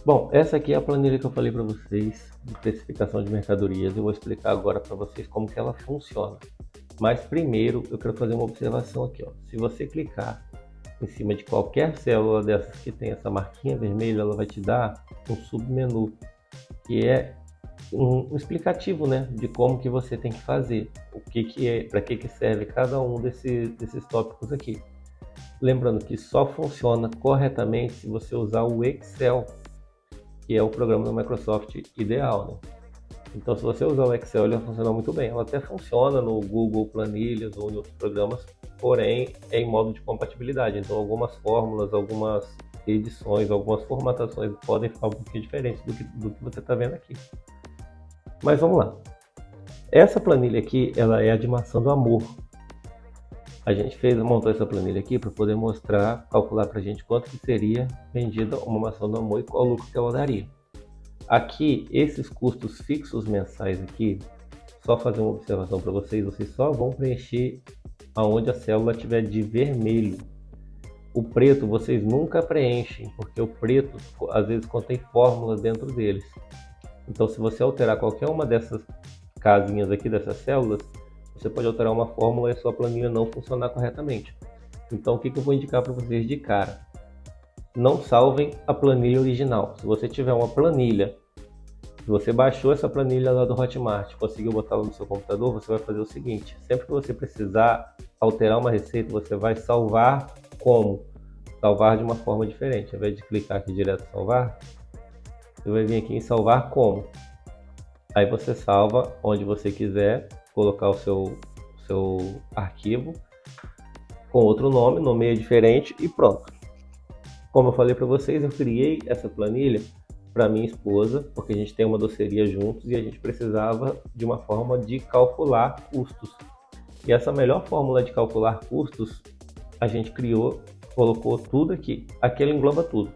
Bom, essa aqui é a planilha que eu falei para vocês de precificação de mercadorias. Eu vou explicar agora para vocês como que ela funciona. Mas primeiro eu quero fazer uma observação aqui, ó. Se você clicar em cima de qualquer célula dessas que tem essa marquinha vermelha, ela vai te dar um submenu, que é um explicativo, né, de como que você tem que fazer, o que que é, para que serve cada um desses tópicos aqui. Lembrando que só funciona corretamente se você usar o Excel, que é o programa da Microsoft ideal, né? Então, se você usar o Excel, ele vai funcionar muito bem. Ela até funciona no Google Planilhas ou em outros programas, porém é em modo de compatibilidade. Então, algumas fórmulas, algumas edições, algumas formatações podem ficar um pouquinho diferentes do que você está vendo aqui. Mas vamos lá. Essa planilha aqui, ela é a de maçã do amor. A gente montou essa planilha aqui para poder mostrar, calcular para a gente quanto que seria vendida uma maçã do amor e qual lucro que ela daria. Aqui, esses custos fixos mensais aqui, só fazer uma observação para vocês só vão preencher aonde a célula tiver de vermelho. O preto vocês nunca preenchem, porque o preto às vezes contém fórmulas dentro deles. Então, se você alterar qualquer uma dessas casinhas aqui, dessas células, você pode alterar uma fórmula e a sua planilha não funcionar corretamente. Então, o que eu vou indicar para vocês de cara? Não salvem a planilha original. Se você tiver uma planilha, se você baixou essa planilha lá do Hotmart, conseguiu botá-la no seu computador, você vai fazer o seguinte: sempre que você precisar alterar uma receita, você vai salvar como? Salvar de uma forma diferente. Ao invés de clicar aqui direto em salvar, você vai vir aqui em salvar como. Aí você salva onde você quiser, colocar o seu arquivo com outro nome, nomeia diferente e pronto. Como eu falei para vocês, eu criei essa planilha para minha esposa, porque a gente tem uma doceria juntos e a gente precisava de uma forma de calcular custos. E essa melhor fórmula de calcular custos, a gente criou, colocou tudo aqui. Aqui ela engloba tudo.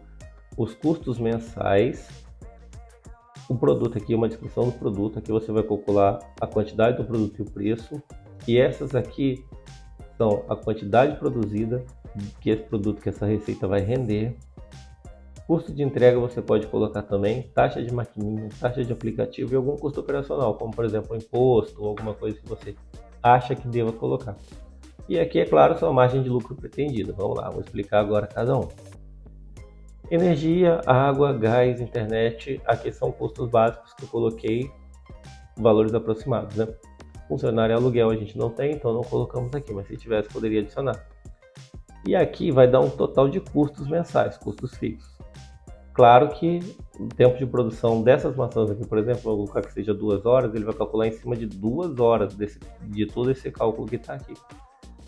Os custos mensais, o produto aqui, uma descrição do produto, aqui você vai calcular a quantidade do produto e o preço. E essas aqui são a quantidade produzida, que esse produto, que essa receita vai render. Custo de entrega você pode colocar também, taxa de maquininha, taxa de aplicativo e algum custo operacional, como por exemplo imposto ou alguma coisa que você acha que deva colocar. E aqui, é claro, sua margem de lucro pretendida. Vamos lá, vou explicar agora cada um. Energia, água, gás, internet, aqui são custos básicos que eu coloquei, valores aproximados, né? Funcionário e aluguel a gente não tem, então não colocamos aqui, mas se tivesse poderia adicionar. E aqui vai dar um total de custos mensais, custos fixos. Claro que o tempo de produção dessas maçãs aqui, por exemplo, vou colocar que seja 2 horas, ele vai calcular em cima de 2 horas de todo esse cálculo que está aqui.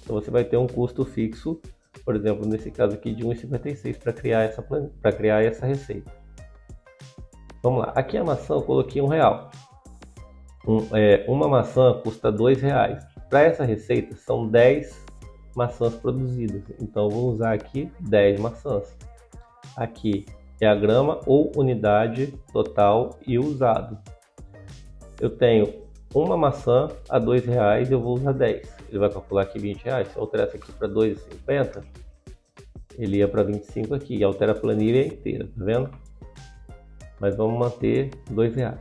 Então você vai ter um custo fixo, por exemplo, nesse caso aqui de 1,56 para criar essa receita. Vamos lá, aqui a maçã eu coloquei R$1. Uma maçã custa R$2. Para essa receita são 10 maçãs produzidas, então eu vou usar aqui 10 maçãs. Aqui é a grama ou unidade total e usado. Eu tenho uma maçã a R$2, eu vou usar 10. Ele vai calcular aqui R$20. Se eu alterar isso aqui para 2,50, ele ia para 25 aqui. E altera a planilha inteira, tá vendo? Mas vamos manter R$2.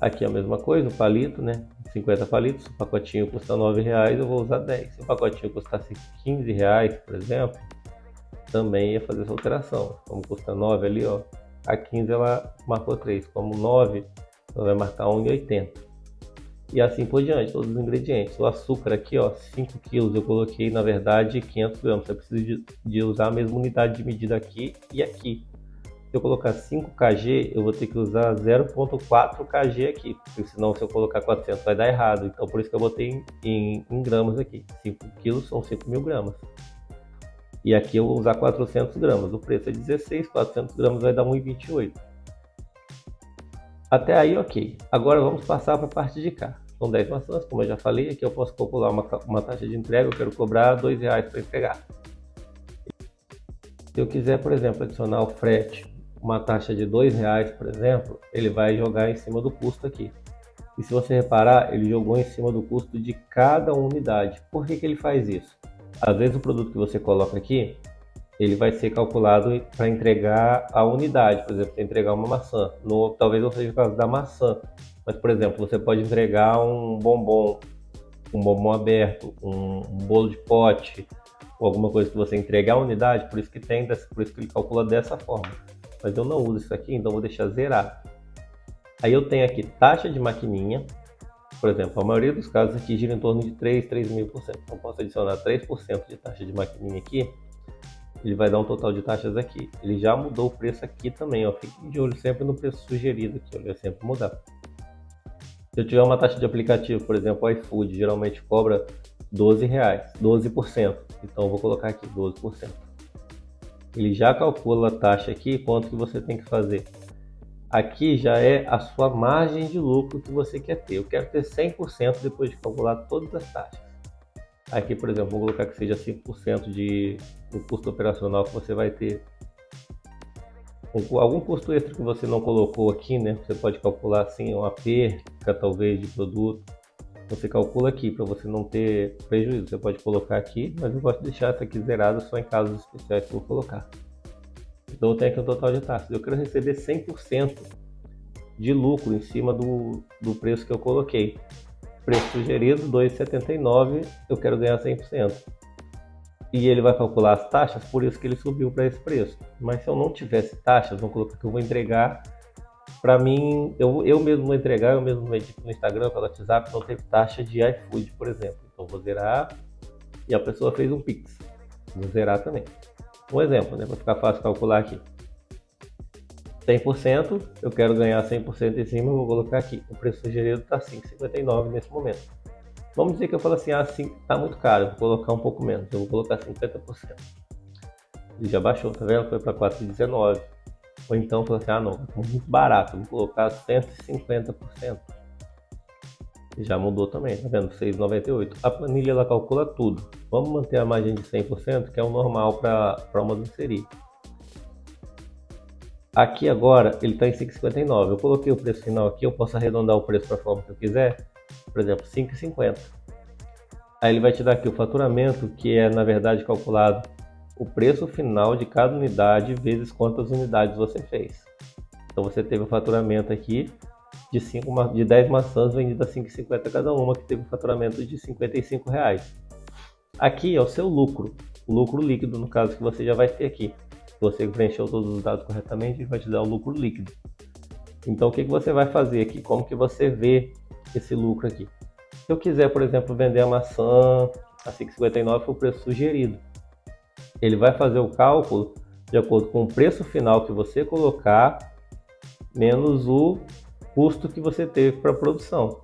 Aqui é a mesma coisa, o palito, né? 50 palitos, o pacotinho custa R$9, eu vou usar 10. Se o pacotinho custasse R$15, por exemplo, também ia fazer essa alteração. Como custa 9 ali, ó, a 15 ela marcou 3. Como 9, ela vai marcar 1,80. E assim por diante, todos os ingredientes. O açúcar aqui, ó, 5 kg, eu coloquei na verdade 500 gramas. Você precisa de usar a mesma unidade de medida aqui e aqui. Se eu colocar 5 kg, eu vou ter que usar 0,4 kg aqui, porque senão se eu colocar 400 vai dar errado. Então por isso que eu botei em gramas aqui. 5 kg são 5.000 gramas. E aqui eu vou usar 400 gramas. O preço é 16, 400 gramas vai dar 1,28. Até aí, ok. Agora vamos passar para a parte de cá. São 10 maçãs, como eu já falei. Aqui eu posso calcular uma taxa de entrega. Eu quero cobrar R$2 para entregar. Se eu quiser, por exemplo, adicionar o frete, uma taxa de R$2, por exemplo, ele vai jogar em cima do custo aqui. E se você reparar, ele jogou em cima do custo de cada unidade. Por que ele faz isso? Às vezes o produto que você coloca aqui, ele vai ser calculado para entregar a unidade. Por exemplo, você entregar uma maçã. Talvez não seja o caso da maçã, mas, por exemplo, você pode entregar um bombom aberto, um bolo de pote, ou alguma coisa que você entregue a unidade, por isso que ele calcula dessa forma. Mas eu não uso isso aqui, então vou deixar zerado. Aí eu tenho aqui taxa de maquininha. Por exemplo, a maioria dos casos aqui gira em torno de 3.000%. Então posso adicionar 3% de taxa de maquininha aqui, ele vai dar um total de taxas aqui. Ele já mudou o preço aqui também, ó. Fique de olho sempre no preço sugerido aqui, ele vai sempre mudar. Se eu tiver uma taxa de aplicativo, por exemplo, o iFood geralmente cobra R$12, 12%. Então eu vou colocar aqui 12%. Ele já calcula a taxa aqui, quanto que você tem que fazer. Aqui já é a sua margem de lucro que você quer ter. Eu quero ter 100% depois de calcular todas as taxas. Aqui, por exemplo, vou colocar que seja 5% do custo operacional que você vai ter. Algum custo extra que você não colocou aqui, né? Você pode calcular assim uma perca, talvez, de produto. Você calcula aqui para você não ter prejuízo. Você pode colocar aqui, mas eu gosto de deixar essa aqui zerada só em casos especiais que eu vou colocar. Então eu tenho aqui o total de taxas. Eu quero receber 100% de lucro em cima do preço que eu coloquei. Preço sugerido, R$2,79, eu quero ganhar 100%. E ele vai calcular as taxas, por isso que ele subiu para esse preço. Mas se eu não tivesse taxas, vamos colocar que eu vou entregar, para mim, eu mesmo vou entregar, eu mesmo vou editar no Instagram, pelo WhatsApp, não teve taxa de iFood, por exemplo. Então vou zerar e a pessoa fez um Pix. Vou zerar também. Um exemplo, né, para ficar fácil calcular aqui. 100%, eu quero ganhar 100% em cima, eu vou colocar aqui. O preço sugerido está R$5,59 nesse momento. Vamos dizer que eu falo assim, tá muito caro, eu vou colocar um pouco menos, eu vou colocar 50%. Ele já baixou, tá vendo? Foi para R$4,19. Ou então falo assim, não, tá muito barato, eu vou colocar 150%. E já mudou também, tá vendo? R$6,98. A planilha ela calcula tudo. Vamos manter a margem de 100%, que é o normal para uma doceria. Aqui agora ele está em 5,59. Eu coloquei o preço final aqui, eu posso arredondar o preço para a forma que eu quiser. Por exemplo, 5,50. Aí ele vai te dar aqui o faturamento, que é na verdade calculado o preço final de cada unidade vezes quantas unidades você fez. Então você teve o faturamento aqui de 10 maçãs vendidas a 5,50 cada uma, que teve um faturamento de R$55. Aqui é o seu lucro, o lucro líquido no caso que você já vai ter aqui. Se você preencheu todos os dados corretamente, ele vai te dar o lucro líquido. Então o que você vai fazer aqui? Como que você vê esse lucro aqui? Se eu quiser, por exemplo, vender a maçã a 5,59 foi o preço sugerido. Ele vai fazer o cálculo de acordo com o preço final que você colocar, menos o custo que você teve para a produção.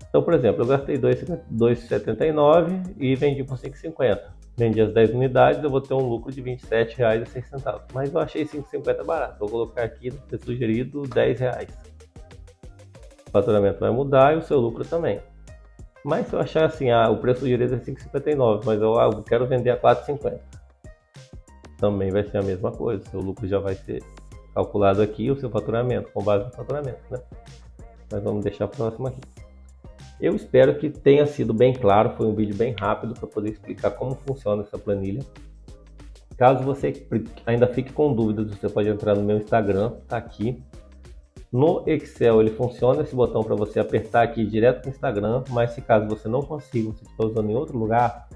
Então, por exemplo, eu gastei R$2,79 e vendi por R$5,50. Vendi as 10 unidades, eu vou ter um lucro de R$27,06. Mas eu achei R$5,50 barato. Vou colocar aqui no preço sugerido R$10. O faturamento vai mudar e o seu lucro também. Mas se eu achar assim, o preço sugerido é R$5,59, mas eu quero vender a R$4,50. Também vai ser a mesma coisa. O seu lucro já vai ser calculado aqui, o seu faturamento, com base no faturamento, né? Mas vamos deixar próximo aqui. Eu espero que tenha sido bem claro, foi um vídeo bem rápido para poder explicar como funciona essa planilha. Caso você ainda fique com dúvidas, você pode entrar no meu Instagram, tá aqui. No Excel ele funciona esse botão para você apertar aqui direto no Instagram, mas se caso você não consiga, você estiver usando em outro lugar,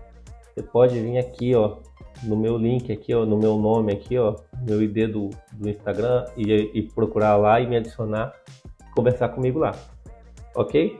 você pode vir aqui, ó, no meu link aqui, ó, no meu nome aqui, ó, meu ID do Instagram e procurar lá e me adicionar, conversar comigo lá, ok?